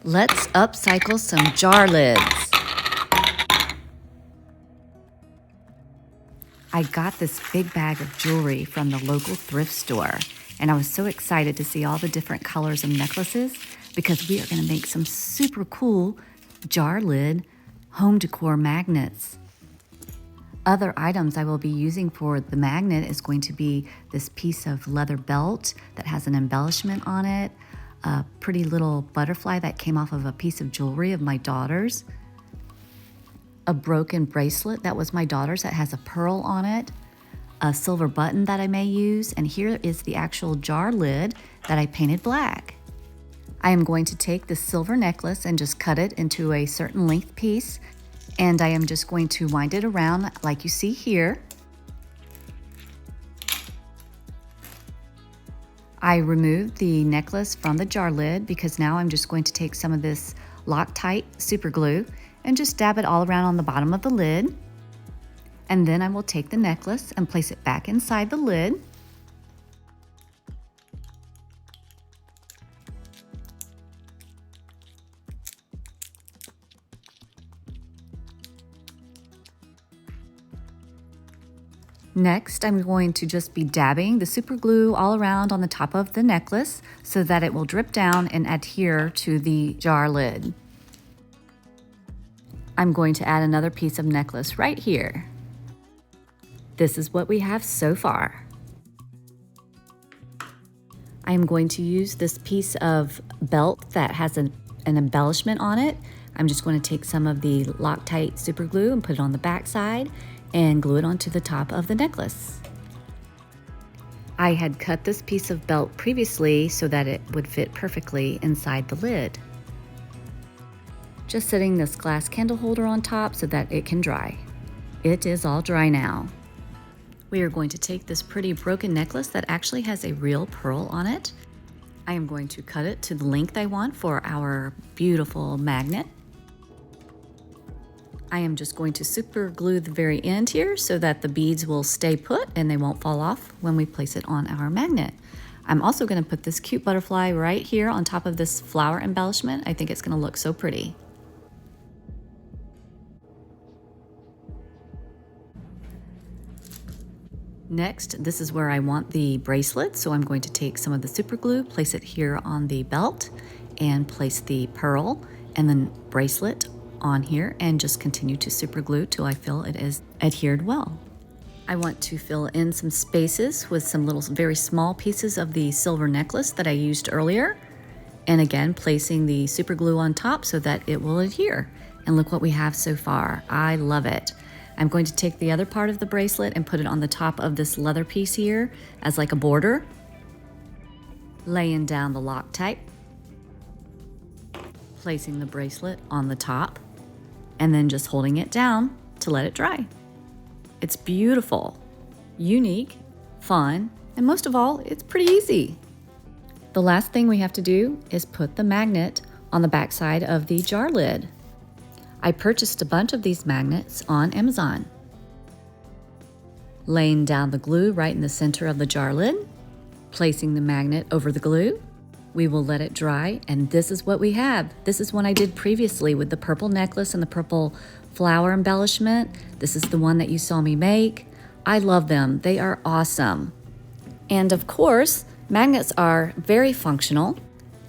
Let's upcycle some jar lids. I got this big bag of jewelry from the local thrift store, and I was so excited to see all the different colors of necklaces because we are going to make some super cool jar lid home decor magnets. Other items I will be using for the magnet is going to be this piece of leather belt that has an embellishment on it, a pretty little butterfly that came off of a piece of jewelry of my daughter's, a broken bracelet that was my daughter's that has a pearl on it, a silver button that I may use, and here is the actual jar lid that I painted black. I am going to take this silver necklace and just cut it into a certain length piece, and I am just going to wind it around like you see here. I removed the necklace from the jar lid because now I'm just going to take some of this Loctite super glue and just dab it all around on the bottom of the lid. And then I will take the necklace and place it back inside the lid. Next, I'm going to just be dabbing the super glue all around on the top of the necklace so that it will drip down and adhere to the jar lid. I'm going to add another piece of necklace right here. This is what we have so far. I am going to use this piece of belt that has an embellishment on it. I'm just going to take some of the Loctite super glue and put it on the back side and glue it onto the top of the necklace. I had cut this piece of belt previously so that it would fit perfectly inside the lid. Just setting this glass candle holder on top so that it can dry. It is all dry now. We are going to take this pretty broken necklace that actually has a real pearl on it. I am going to cut it to the length I want for our beautiful magnet. I am just going to super glue the very end here so that the beads will stay put and they won't fall off when we place it on our magnet. I'm also going to put this cute butterfly right here on top of this flower embellishment. I think it's going to look so pretty. Next, this is where I want the bracelet, so I'm going to take some of the super glue, place it here on the belt, and place the pearl and then bracelet on here and just continue to super glue till I feel it is adhered well. I want to fill in some spaces with some little very small pieces of the silver necklace that I used earlier, and again placing the super glue on top so that it will adhere. And look what we have so far. I love it. I'm going to take the other part of the bracelet and put it on the top of this leather piece here as like a border, laying down the Loctite, placing the bracelet on the top, and then just holding it down to let it dry. It's beautiful, unique, fun, and most of all, it's pretty easy. The last thing we have to do is put the magnet on the back side of the jar lid. I purchased a bunch of these magnets on Amazon. Laying down the glue right in the center of the jar lid, placing the magnet over the glue. We will let it dry, and this is what we have. This is one I did previously with the purple necklace and the purple flower embellishment. This is the one that you saw me make. I love them. They are awesome. And of course, magnets are very functional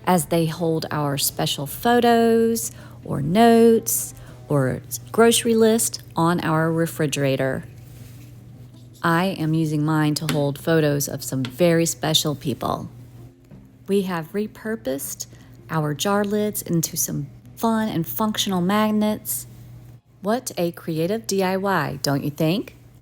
as they hold our special photos or notes or grocery list on our refrigerator. I am using mine to hold photos of some very special people. We have repurposed our jar lids into some fun and functional magnets. What a creative DIY, don't you think?